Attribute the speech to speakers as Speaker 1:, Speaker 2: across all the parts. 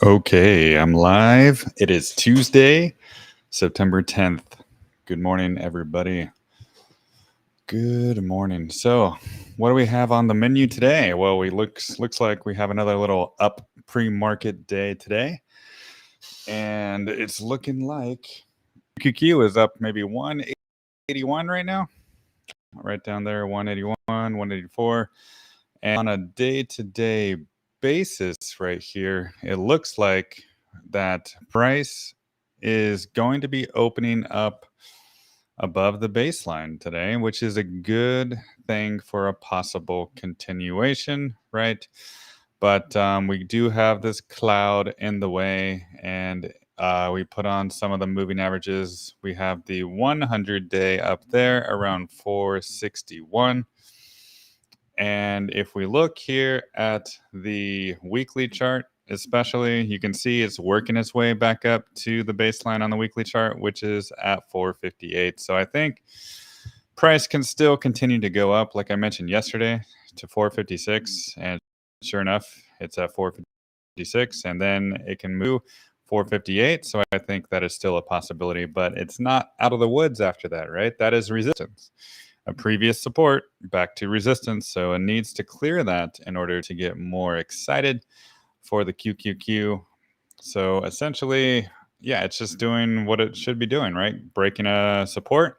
Speaker 1: Okay, I'm live. It is Tuesday, September 10th. Good morning, everybody. Good morning. So, what do we have on the menu today? Well, looks like we have another little up pre-market day today. And it's looking like QQ is up maybe 181 right now. Right down there, 181, 184. And on a day-to-day basis right here, it looks like that price is going to be opening up above the baseline today, which is a good thing for a possible continuation, right? But we do have this cloud in the way, and we put on some of the moving averages. We have the 100-day up there around 461. And if we look here at the weekly chart, especially, you can see it's working its way back up to the baseline on the weekly chart, which is at 458. So I think price can still continue to go up, like I mentioned yesterday, to 456. And sure enough, it's at 456. And then it can move 458. So I think that is still a possibility, but it's not out of the woods after that, right? That is resistance. A previous support back to resistance. So it needs to clear that in order to get more excited for the QQQ. So essentially, yeah, it's just doing what it should be doing, right? Breaking a support,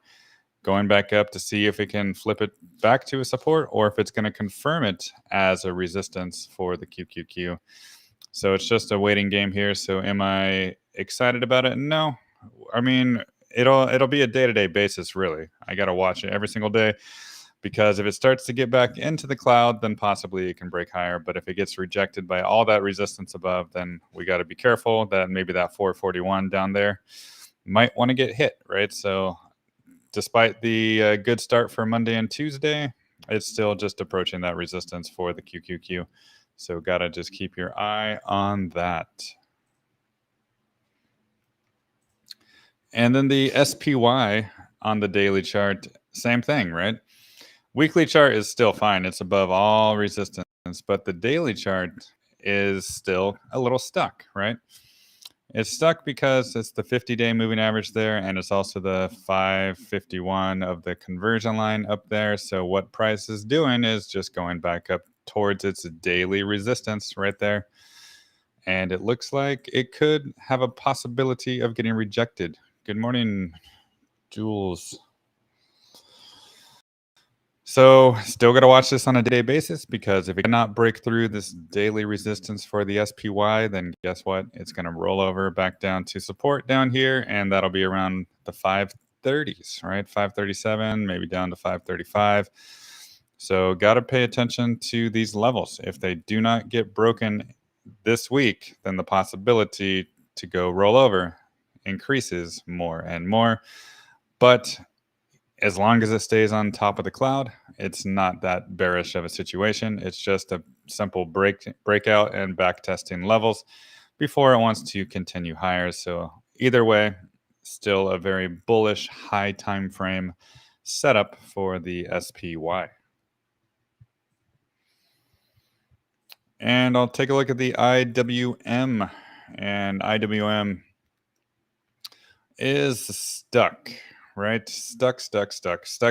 Speaker 1: going back up to see if it can flip it back to a support or if it's going to confirm it as a resistance for the QQQ. So it's just a waiting game here. So am I excited about it? No. I mean, it'll be a day-to-day basis, really. I got to watch it every single day, because if it starts to get back into the cloud, then possibly it can break higher. But if it gets rejected by all that resistance above, then we got to be careful that maybe that 441 down there might want to get hit, right? So despite the good start for Monday and Tuesday, it's still just approaching that resistance for the QQQ. So got to just keep your eye on that. And then the SPY on the daily chart, same thing, right? Weekly chart is still fine. It's above all resistance, but the daily chart is still a little stuck, right? It's stuck because it's the 50-day moving average there, and it's also the 551 of the conversion line up there. So what price is doing is just going back up towards its daily resistance right there. And it looks like it could have a possibility of getting rejected. Good morning, Jules. So still got to watch this on a day basis, because if it cannot break through this daily resistance for the SPY, then guess what? It's going to roll over back down to support down here, and that'll be around the 530s, right? 537, maybe down to 535. So got to pay attention to these levels. If they do not get broken this week, then the possibility to go roll over increases more and more. But as long as it stays on top of the cloud, it's not that bearish of a situation. It's just a simple breakout and back testing levels before it wants to continue higher. So either way, still a very bullish high time frame setup for the SPY. And I'll take a look at the IWM, and IWM is stuck, right? Stuck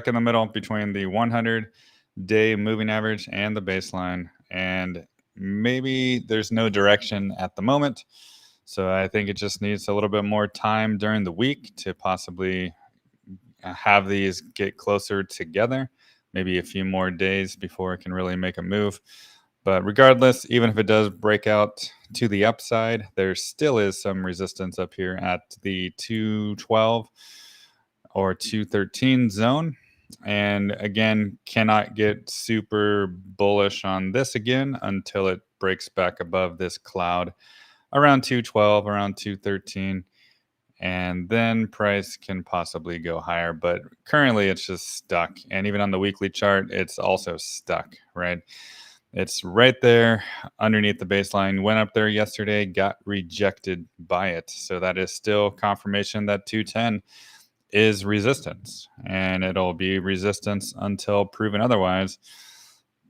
Speaker 1: in the middle between the 100-day moving average and the baseline. And maybe there's no direction at the moment. So I think it just needs a little bit more time during the week to possibly have these get closer together, maybe a few more days before it can really make a move. But regardless, even if it does break out to the upside, there still is some resistance up here at the 212 or 213 zone. And again, cannot get super bullish on this again until it breaks back above this cloud around 212, around 213. And then price can possibly go higher. But currently it's just stuck. And even on the weekly chart, it's also stuck, right? It's right there underneath the baseline. Went up there yesterday, got rejected by it. So that is still confirmation that 210 is resistance, and it'll be resistance until proven otherwise.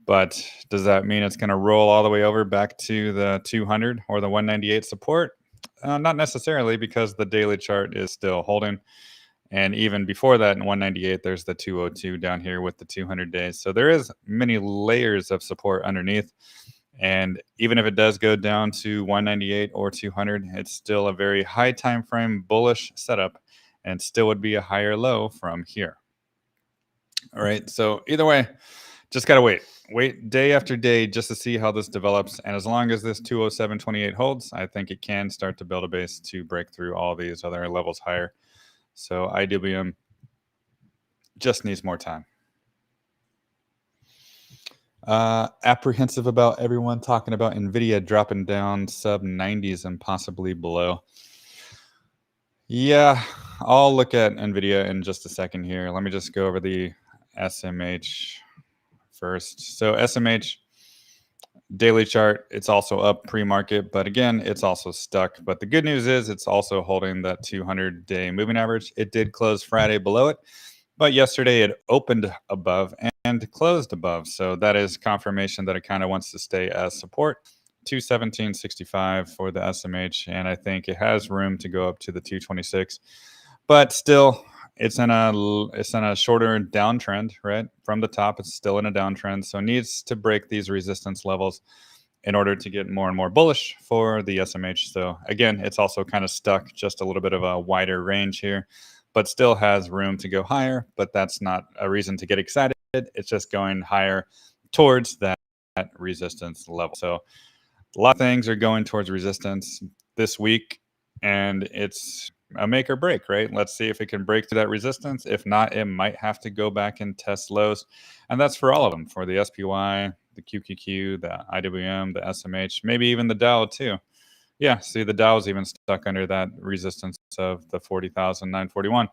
Speaker 1: But does that mean it's going to roll all the way over back to the 200 or the 198 support? Not necessarily, because the daily chart is still holding. And even before that, in 198, there's the 202 down here with the 200 days. So there is many layers of support underneath. And even if it does go down to 198 or 200, it's still a very high time frame bullish setup and still would be a higher low from here. All right. So either way, just got to wait day after day just to see how this develops. And as long as this 207.28 holds, I think it can start to build a base to break through all these other levels higher. So IWM just needs more time. Apprehensive about everyone talking about NVIDIA dropping down sub 90s and possibly below. Yeah, I'll look at NVIDIA in just a second here. Let me just go over the SMH first. So SMH daily chart, it's also up pre-market, but again, it's also stuck. But the good news is it's also holding that 200-day moving average. It did close Friday below it, but yesterday it opened above and closed above. So that is confirmation that it kind of wants to stay as support. 217.65 for the SMH, and I think it has room to go up to the 226. But still, it's in a shorter downtrend, right? From the top, it's still in a downtrend, so it needs to break these resistance levels in order to get more and more bullish for the SMH. So again, it's also kind of stuck, just a little bit of a wider range here, but still has room to go higher. But that's not a reason to get excited. It's just going higher towards that resistance level. So a lot of things are going towards resistance this week, and it's a make or break, right? Let's see if it can break through that resistance. If not, it might have to go back and test lows. And that's for all of them, for the SPY, the QQQ, the IWM, the SMH, maybe even the Dow too. Yeah, see, the Dow's even stuck under that resistance of the 40,941.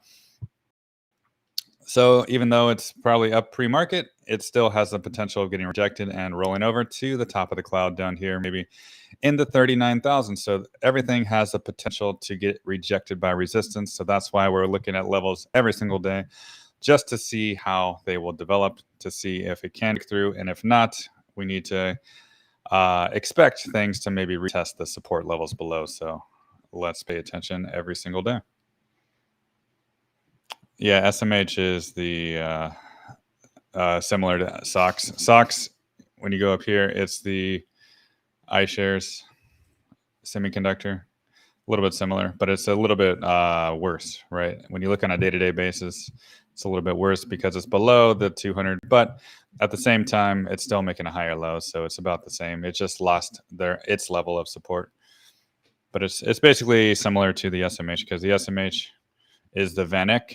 Speaker 1: So even though it's probably up pre-market, it still has the potential of getting rejected and rolling over to the top of the cloud down here, maybe in the 39,000. So everything has the potential to get rejected by resistance. So that's why we're looking at levels every single day, just to see how they will develop, to see if it can get through. And if not, we need to expect things to maybe retest the support levels below. So let's pay attention every single day. Yeah, SMH is the similar to SOX. SOX, when you go up here, it's the iShares semiconductor. A little bit similar, but it's a little bit worse, right? When you look on a day-to-day basis, it's a little bit worse because it's below the 200, but at the same time, it's still making a higher low, so it's about the same. It just lost its level of support. But it's basically similar to the SMH, because the SMH is the VanEck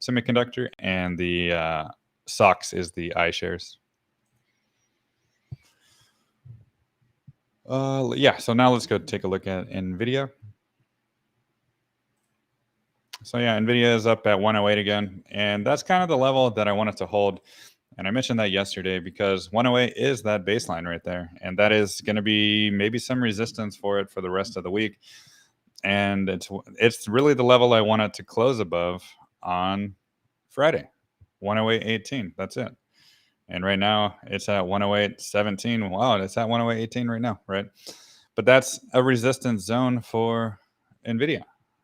Speaker 1: semiconductor, and the SOX is the iShares. Yeah, so now let's go take a look at NVIDIA. So yeah, NVIDIA is up at 108 again, and that's kind of the level that I wanted to hold. And I mentioned that yesterday because 108 is that baseline right there, and that is going to be maybe some resistance for it for the rest of the week. And it's really the level I want it to close above on Friday, 108.18. That's it. And right now it's at 108.17. Wow, it's at 108.18 right now, right? But that's a resistance zone for NVIDIA,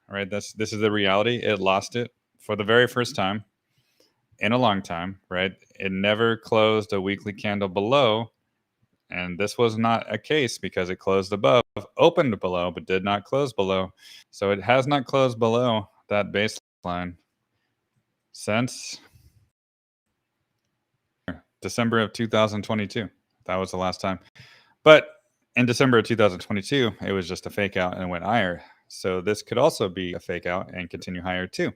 Speaker 1: right? This is the reality. It lost it for the very first time in a long time, right? It never closed a weekly candle below. And this was not a case because it closed above, opened below, but did not close below. So it has not closed below that baseline since December of 2022. That was the last time. But in December of 2022, it was just a fake out and went higher. So this could also be a fake out and continue higher too.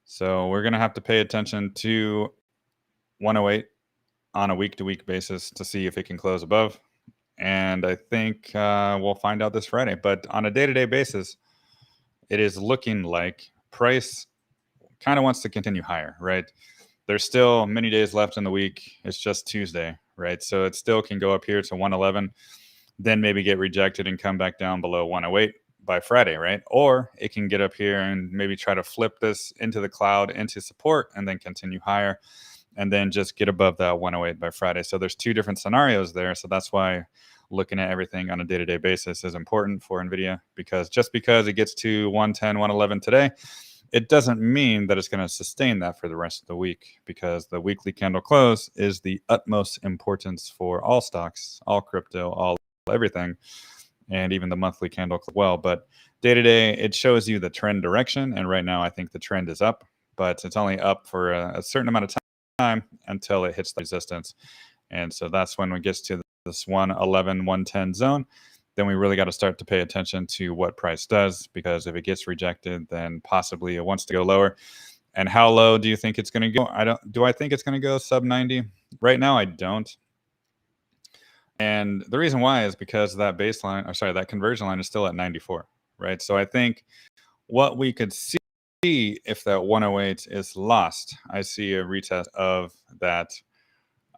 Speaker 1: So we're going to have to pay attention to 108 on a week-to-week basis to see if it can close above. And I think we'll find out this Friday. But on a day-to-day basis, it is looking like price kind of wants to continue higher, right? There's still many days left in the week. It's just Tuesday, right? So it still can go up here to 111, then maybe get rejected and come back down below 108 by Friday, right? Or it can get up here and maybe try to flip this into the cloud, into support, and then continue higher. and then just get above that 108 by Friday. So there's two different scenarios there. So that's why looking at everything on a day-to-day basis is important for NVIDIA, because just because it gets to 110, 111 today, it doesn't mean that it's going to sustain that for the rest of the week, because the weekly candle close is the utmost importance for all stocks, all crypto, all everything, and even the monthly candle as well. But day to day, it shows you the trend direction. And right now, I think the trend is up, but it's only up for a certain amount of time until it hits the resistance. And so that's when it gets to this 111, 110 zone. Then we really got to start to pay attention to what price does, because if it gets rejected, then possibly it wants to go lower. And how low do you think it's going to go? Do I think it's going to go sub 90? Right now, I don't. And the reason why is because that baseline, or sorry, that conversion line is still at 94, right? So I think what we could see if that 108 is lost, I see a retest of that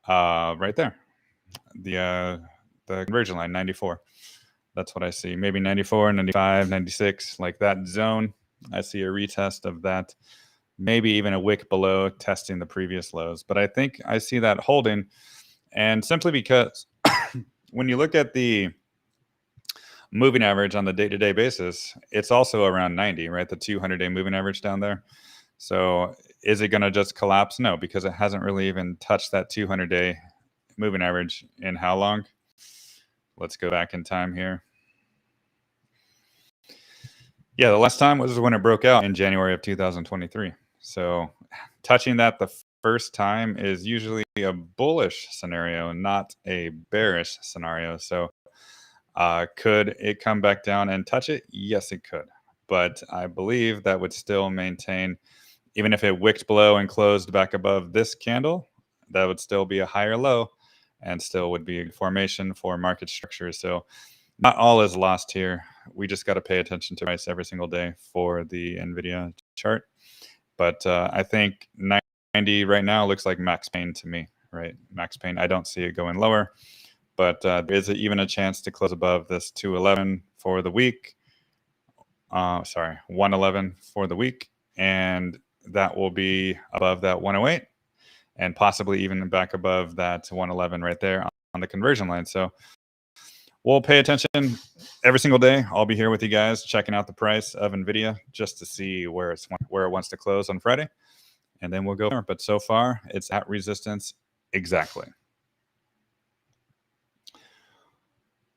Speaker 1: right there, the conversion line, 94. That's what I see. Maybe 94, 95, 96, like that zone. I see a retest of that, maybe even a wick below, testing the previous lows. But I think I see that holding, and simply because when you look at the moving average on the day-to-day basis, it's also around 90, right? The 200-day moving average down there. So is it going to just collapse? No, because it hasn't really even touched that 200-day moving average in how long? Let's go back in time here. Yeah, the last time was when it broke out in January of 2023. So touching that the first time is usually a bullish scenario, not a bearish scenario. So could it come back down and touch it? Yes, it could. But I believe that would still maintain, even if it wicked below and closed back above this candle, that would still be a higher low and still would be a formation for market structure. So not all is lost here. We just got to pay attention to price every single day for the NVIDIA chart. But I think 90 right now looks like max pain to me, right? Max pain. I don't see it going lower, but there is even a chance to close above this 211 for the week. 111 for the week. And that will be above that 108 and possibly even back above that 111 right there on the conversion line. So we'll pay attention every single day. I'll be here with you guys checking out the price of NVIDIA just to see where it wants to close on Friday. And then we'll go there. But so far, it's at resistance exactly.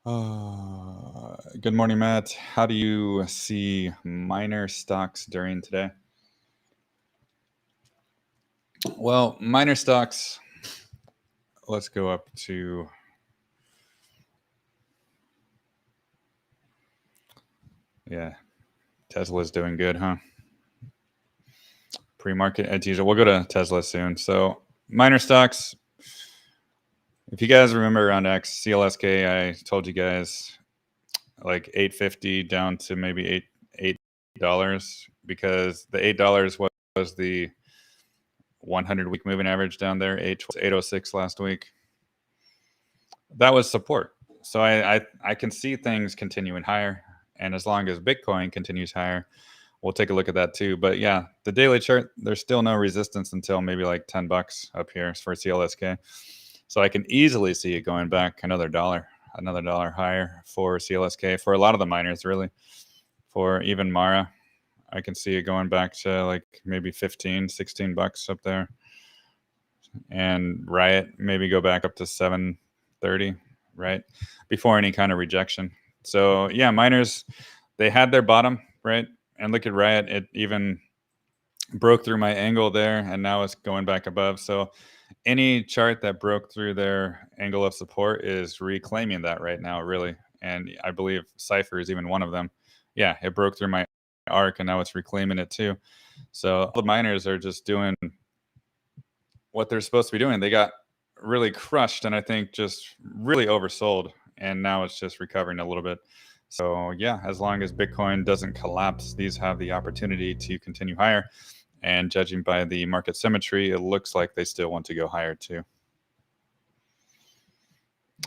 Speaker 1: Good morning, Matt. How do you see minor stocks during today? Well, minor stocks, let's go up to... Yeah, Tesla's doing good, huh? Pre-market as usual. We'll go to Tesla soon. So minor stocks, if you guys remember around X, CLSK, I told you guys like $8.50 down to maybe $8, because the $8 was the 100-week moving average down there. 806 last week. That was support. So I can see things continuing higher. And as long as Bitcoin continues higher, we'll take a look at that too. But yeah, the daily chart, there's still no resistance until maybe like $10 up here for CLSK. So I can easily see it going back another dollar higher for CLSK, for a lot of the miners, really. For even Mara, I can see it going back to like maybe $15-16 up there. And RIOT maybe go back up to 730, right? Before any kind of rejection. So yeah, miners, they had their bottom, right? And look at RIOT, it even broke through my angle there, and now it's going back above. So any chart that broke through their angle of support is reclaiming that right now, really. And I believe CIFR is even one of them. Yeah, it broke through my arc, and now it's reclaiming it too. So all the miners are just doing what they're supposed to be doing. They got really crushed, and I think just really oversold, and now it's just recovering a little bit. So yeah, as long as Bitcoin doesn't collapse, these have the opportunity to continue higher. And judging by the market symmetry, it looks like they still want to go higher too.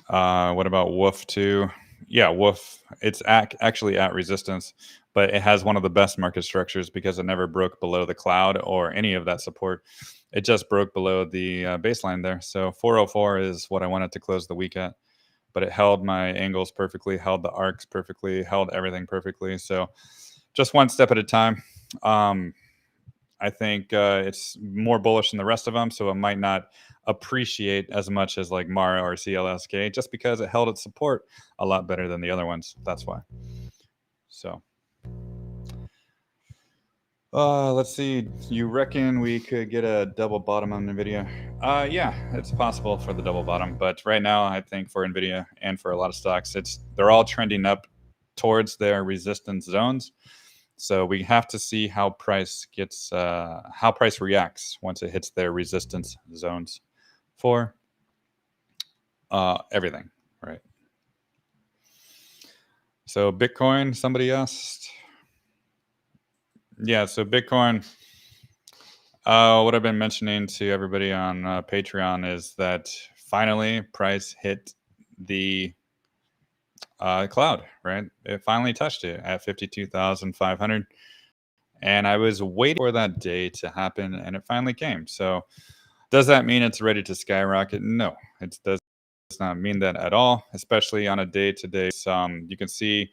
Speaker 1: What about WULF too? Yeah, WULF, it's actually at resistance, but it has one of the best market structures because it never broke below the cloud or any of that support. It just broke below the baseline there. So 404 is what I wanted to close the week at, but it held my angles perfectly, held the arcs perfectly, held everything perfectly. So just one step at a time. I think it's more bullish than the rest of them, so it might not appreciate as much as like Mara or CLSK, just because it held its support a lot better than the other ones. That's why. So, let's see. You reckon we could get a double bottom on NVIDIA? Yeah, it's possible for the double bottom, but right now, I think for NVIDIA and for a lot of stocks, they're all trending up towards their resistance zones. So we have to see how price reacts once it hits their resistance zones for everything, right? So Bitcoin, somebody asked. Yeah, so Bitcoin, what I've been mentioning to everybody on Patreon is that finally price hit the cloud, right? It finally touched it at 52,500. And I was waiting for that day to happen, and it finally came. So does that mean it's ready to skyrocket? No, it does not mean that at all, especially on a day-to-day. You can see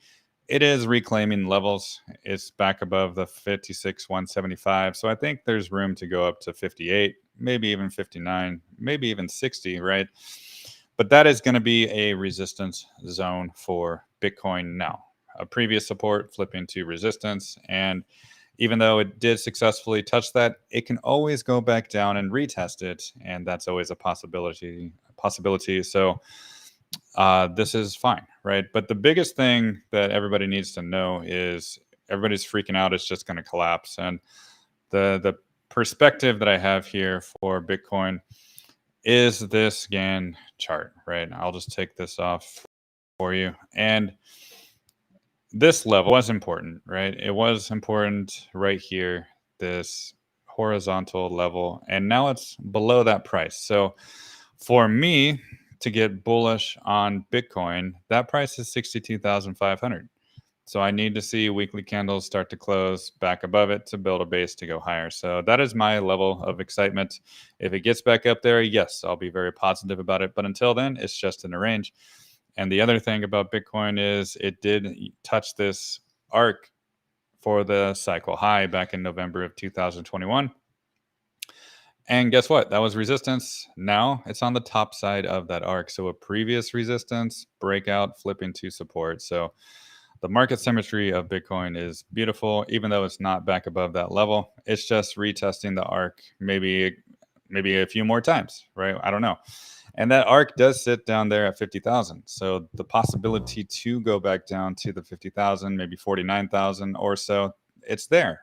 Speaker 1: it is reclaiming levels. It's back above the 56,175. So I think there's room to go up to 58, maybe even 59, maybe even 60, right? But that is going to be a resistance zone for Bitcoin now. A previous support flipping to resistance, and even though it did successfully touch that, it can always go back down and retest it, and that's always a possibility. So this is fine, right? But the biggest thing that everybody needs to know is everybody's freaking out it's just going to collapse. And the perspective that I have here for Bitcoin is this Gann chart, right? I'll just take this off for you. And this level was important, right? It was important right here, this horizontal level, and now it's below that price. So for me to get bullish on Bitcoin, that price is 62,500. So I need to see weekly candles start to close back above it to build a base to go higher. So that is my level of excitement. If it gets back up there, yes, I'll be very positive about it. But until then, it's just in a range. And the other thing about Bitcoin is it did touch this arc for the cycle high back in November of 2021. And guess what? That was resistance. Now it's on the top side of that arc. So a previous resistance, breakout, flipping to support. So the market symmetry of Bitcoin is beautiful, even though it's not back above that level. It's just retesting the arc maybe a few more times, right? I don't know. And that arc does sit down there at 50,000. So the possibility to go back down to the 50,000, maybe 49,000 or so, it's there.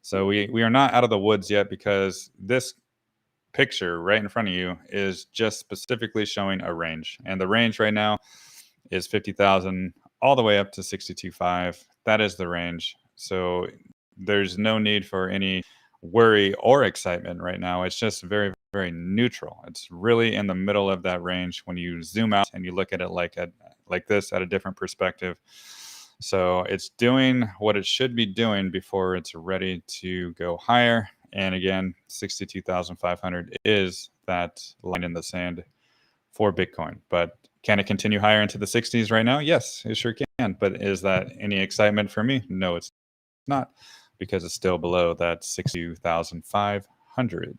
Speaker 1: So we are not out of the woods yet, because this picture right in front of you is just specifically showing a range. And the range right now is 50,000 all the way up to 62.5. That is the range. So there's no need for any worry or excitement right now. It's just very, very neutral. It's really in the middle of that range when you zoom out and you look at it like this at a different perspective. So it's doing what it should be doing before it's ready to go higher. And again, 62,500 is that line in the sand for Bitcoin. But can it continue higher into the 60s right now? Yes, it sure can. But is that any excitement for me? No, it's not, because it's still below that 62,500.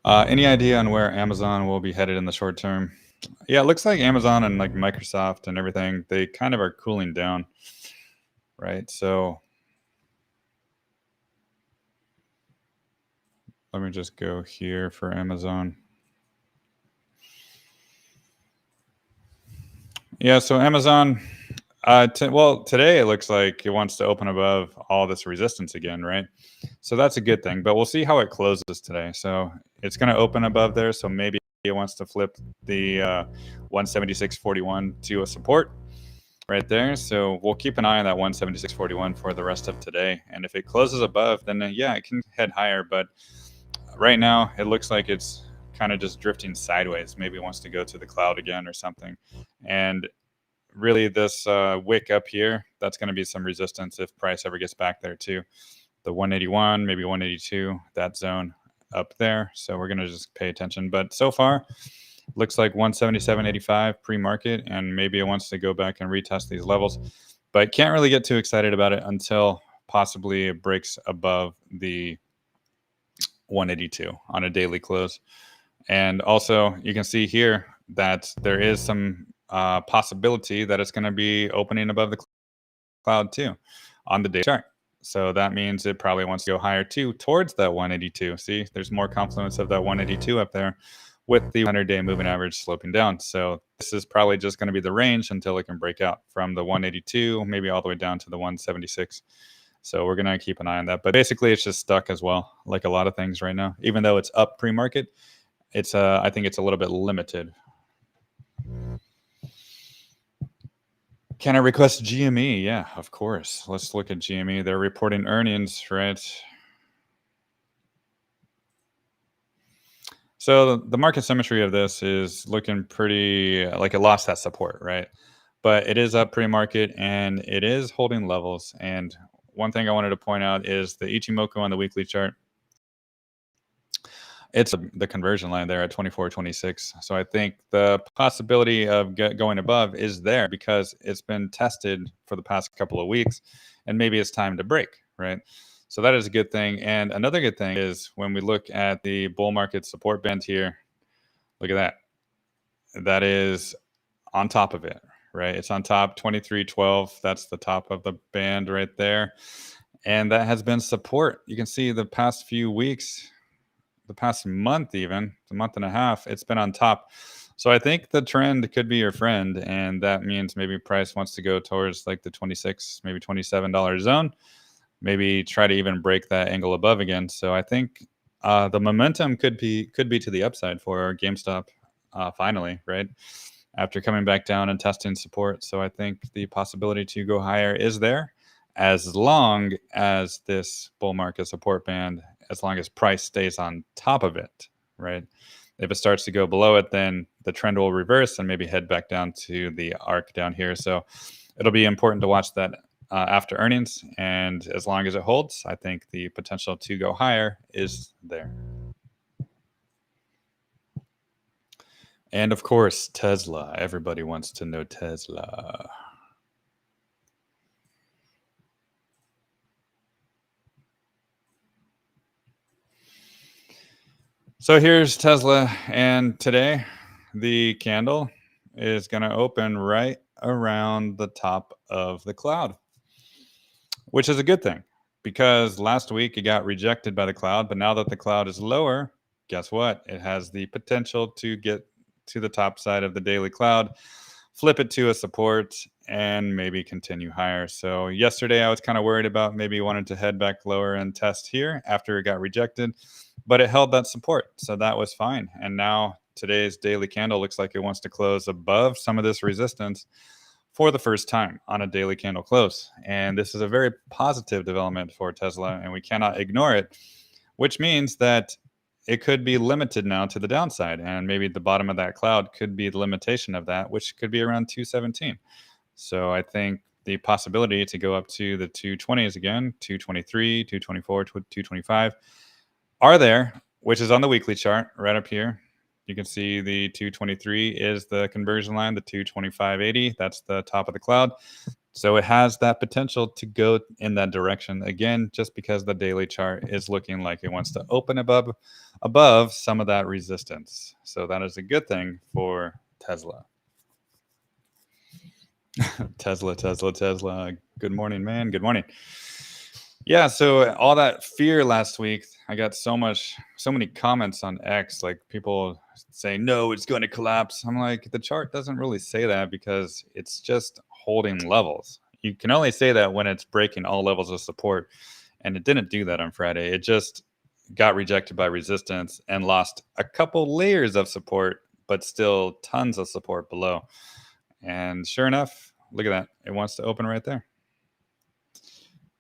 Speaker 1: Any idea on where Amazon will be headed in the short term? Yeah, it looks like Amazon and like Microsoft and everything, they kind of are cooling down, right? So let me just go here for Amazon. Yeah, so Amazon, today it looks like it wants to open above all this resistance again, right? So that's a good thing, but we'll see how it closes today. So it's going to open above there, so maybe it wants to flip the 176.41 to a support right there. So we'll keep an eye on that 176.41 for the rest of today. And if it closes above, then yeah, it can head higher. But right now, it looks like it's kind of just drifting sideways. Maybe it wants to go to the cloud again or something. And really this wick up here, that's going to be some resistance if price ever gets back there too. The 181, maybe 182, that zone up there. So we're going to just pay attention. But so far, looks like 177.85 pre-market, and maybe it wants to go back and retest these levels. But can't really get too excited about it until possibly it breaks above the 182 on a daily close. And also, you can see here that there is some possibility that it's going to be opening above the cloud too on the daily chart. So that means it probably wants to go higher too towards that 182. See, there's more confluence of that 182 up there with the 100-day moving average sloping down. So this is probably just going to be the range until it can break out from the 182, maybe all the way down to the 176. So we're going to keep an eye on that. But basically, it's just stuck as well, like a lot of things right now. Even though it's up pre-market, it's I think it's a little bit limited. Can I request GME? Yeah, of course. Let's look at GME. They're reporting earnings, right? So the market symmetry of this is looking pretty like it lost that support, right? But it is up pre-market and it is holding levels. And one thing I wanted to point out is the Ichimoku on the weekly chart. It's the conversion line there at 24.26. So I think the possibility of going above is there because it's been tested for the past couple of weeks, and maybe it's time to break, right? So that is a good thing. And another good thing is when we look at the bull market support band here, look at that. That is on top of it, right? It's on top, 23.12. That's the top of the band right there. And that has been support. You can see the past few weeks, the past month, even a month and a half, it's been on top. So I think the trend could be your friend, and that means maybe price wants to go towards like the 26, maybe $27 zone, maybe try to even break that angle above again. So I think the momentum could be to the upside for GameStop finally, right? After coming back down and testing support. So I think the possibility to go higher is there as long as this bull market support band, as long as price stays on top of it, right? If it starts to go below it, then the trend will reverse and maybe head back down to the arc down here. So it'll be important to watch that after earnings. And as long as it holds, I think the potential to go higher is there. And of course, Tesla. Everybody wants to know Tesla. So here's Tesla, and today the candle is going to open right around the top of the cloud, which is a good thing because last week it got rejected by the cloud, but now that the cloud is lower, guess what? It has the potential to get to the top side of the daily cloud, flip it to a support, and maybe continue higher. So yesterday I was kind of worried about maybe wanting to head back lower and test here after it got rejected, but it held that support. So that was fine. And now today's daily candle looks like it wants to close above some of this resistance for the first time on a daily candle close. And this is a very positive development for Tesla, and we cannot ignore it, which means that it could be limited now to the downside, and maybe the bottom of that cloud could be the limitation of that, which could be around 217. So I think the possibility to go up to the 220s again, 223, 224, 225 are there, which is on the weekly chart right up here. You can see the 223 is the conversion line, the 225.80, that's the top of the cloud. So it has that potential to go in that direction again, just because the daily chart is looking like it wants to open above some of that resistance. So that is a good thing for Tesla. Tesla. Good morning, man. Good morning. Yeah, so all that fear last week, I got so many comments on X, like people saying, no, it's going to collapse. I'm like, the chart doesn't really say that because it's just holding levels. You can only say that when it's breaking all levels of support. And it didn't do that on Friday. It just got rejected by resistance and lost a couple layers of support, but still tons of support below. And sure enough, look at that. It wants to open right there.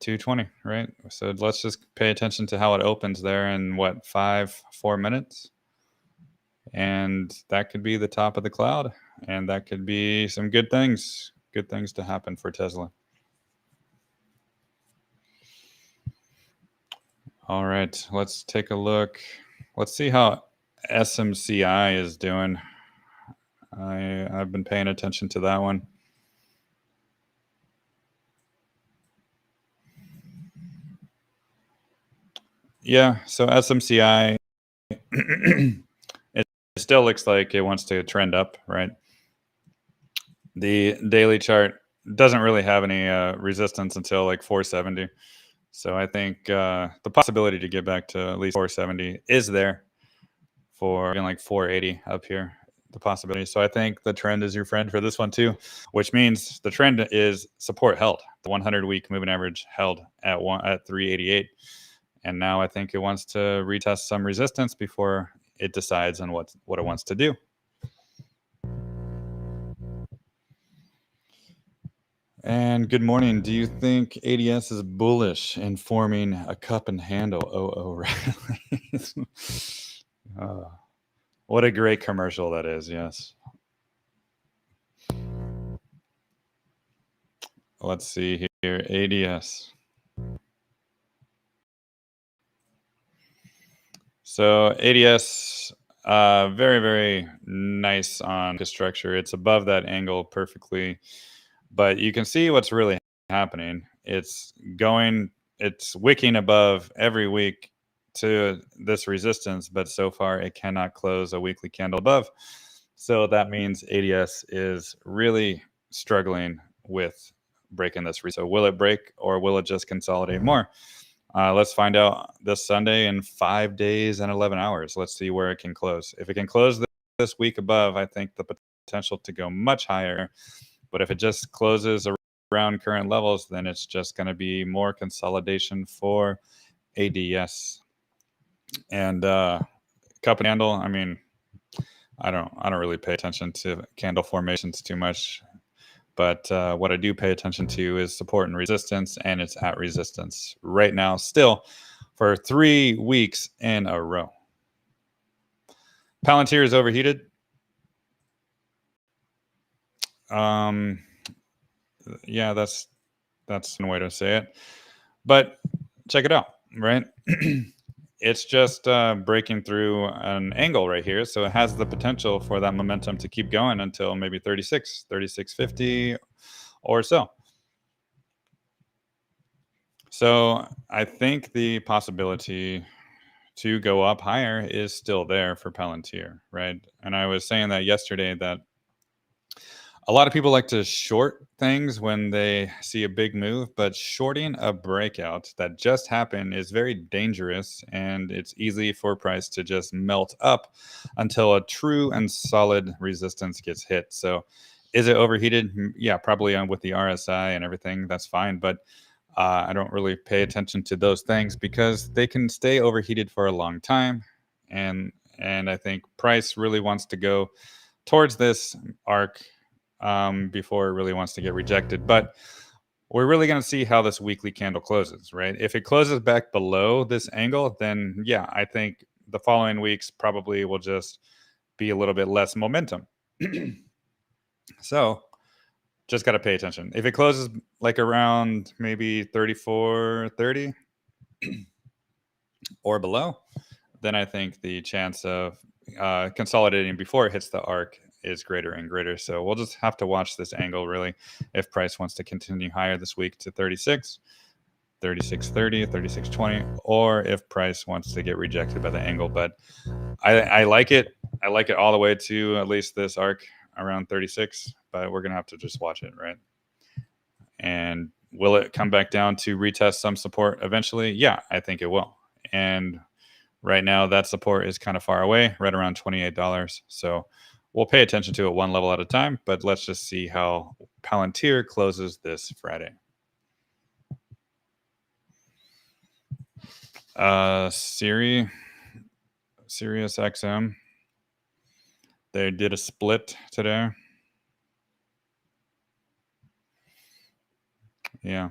Speaker 1: 220, right? So let's just pay attention to how it opens there in 4 minutes. And that could be the top of the cloud, and that could be some good things to happen for Tesla. All right, let's take a look. Let's see how SMCI is doing. I've been paying attention to that one. Yeah, so SMCI, it still looks like it wants to trend up, right? The daily chart doesn't really have any resistance until like 470. So I think the possibility to get back to at least 470 is there for even like 480 up here, the possibility. So I think the trend is your friend for this one too, which means the trend is support held. The 100-week moving average held at 388. And now I think it wants to retest some resistance before it decides on what it wants to do. And good morning. Do you think ADS is bullish in forming a cup and handle? Rally? What a great commercial that is. Yes. Let's see here. ADS. So ADS, very, very nice on the structure. It's above that angle perfectly. But you can see what's really happening. It's wicking above every week to this resistance, but so far it cannot close a weekly candle above. So that means ADS is really struggling with breaking this. So will it break, or will it just consolidate more? Let's find out this Sunday in 5 days and 11 hours. Let's see where it can close. If it can close this week above, I think the potential to go much higher. But if it just closes around current levels, then it's just going to be more consolidation for ADS. And cup and handle, I mean, I don't really pay attention to candle formations too much. But what I do pay attention to is support and resistance, and it's at resistance right now still for 3 weeks in a row. Palantir is overheated. Yeah, that's one way to say it. But check it out, right? It's just breaking through an angle right here. So it has the potential for that momentum to keep going until maybe 36.50 or so. So I think the possibility to go up higher is still there for Palantir, right? And I was saying that yesterday, that a lot of people like to short things when they see a big move, but shorting a breakout that just happened is very dangerous, and it's easy for price to just melt up until a true and solid resistance gets hit. So is it overheated? Yeah, probably with the RSI and everything, that's fine. But I don't really pay attention to those things because they can stay overheated for a long time. And I think price really wants to go towards this arc before it really wants to get rejected. But we're really going to see how this weekly candle closes, right? If it closes back below this angle, then yeah, I think the following weeks probably will just be a little bit less momentum. So just got to pay attention. If it closes like around maybe 34.30 or below, then I think the chance of consolidating before it hits the arc is greater and greater. So we'll just have to watch this angle really if price wants to continue higher this week to 36, 36.30, 36.20, or if price wants to get rejected by the angle. But I like it. I like it all the way to at least this arc around 36, but we're going to have to just watch it, right? And will it come back down to retest some support eventually? Yeah, I think it will. And right now that support is kind of far away, right around $28. So we'll pay attention to it one level at a time, but let's just see how Palantir closes this Friday. SIRI, Sirius XM, they did a split today. Yeah,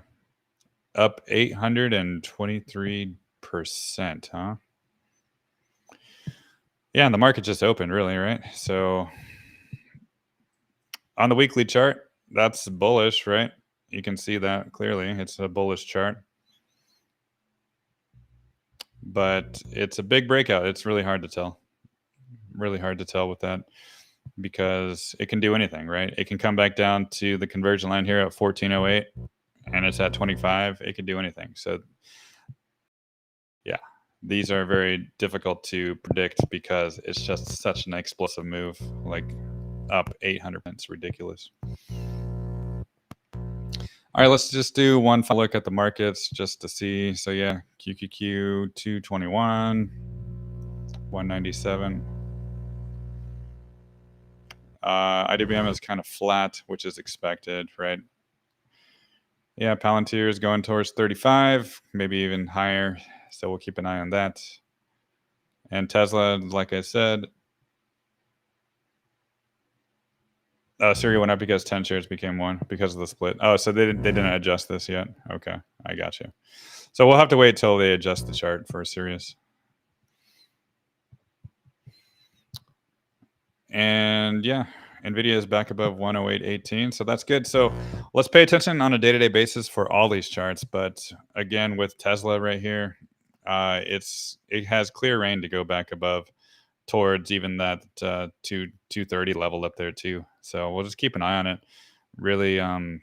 Speaker 1: up 823%, huh? Yeah, and the market just opened, really, right? So on the weekly chart, that's bullish, right? You can see that clearly. It's a bullish chart. But it's a big breakout. It's really hard to tell. Really hard to tell with that because it can do anything, right? It can come back down to the conversion line here at 1408 and it's at 25. It can do anything. So yeah, these are very difficult to predict because it's just such an explosive move, like up 800. It's ridiculous. All right, let's just do one final look at the markets just to see. So yeah, QQQ 221, 197. IWM is kind of flat, which is expected, right? Yeah, Palantir is going towards 35, maybe even higher. So we'll keep an eye on that. And Tesla, like I said, SIRI went up because 10 shares became 1 because of the split. Oh, so they didn't adjust this yet. Okay, I got you. So we'll have to wait till they adjust the chart for Sirius. And yeah, NVIDIA is back above 108.18, so that's good. So let's pay attention on a day-to-day basis for all these charts. But again, with Tesla right here, it has clear rain to go back above towards even that 230 level up there too. So we'll just keep an eye on it. Really, not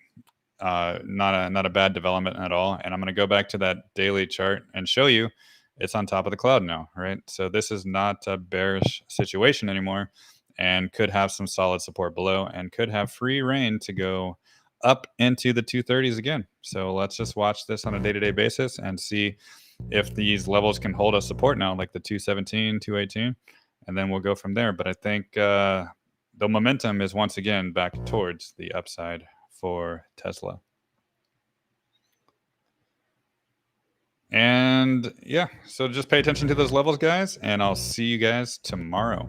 Speaker 1: a bad development at all. And I'm going to go back to that daily chart and show you it's on top of the cloud now, right? So this is not a bearish situation anymore and could have some solid support below and could have free reign to go up into the 230s again. So let's just watch this on a day-to-day basis and see if these levels can hold us support now, like the 217, 218, and then we'll go from there. But I think the momentum is once again back towards the upside for Tesla. And yeah, so just pay attention to those levels, guys, and I'll see you guys tomorrow.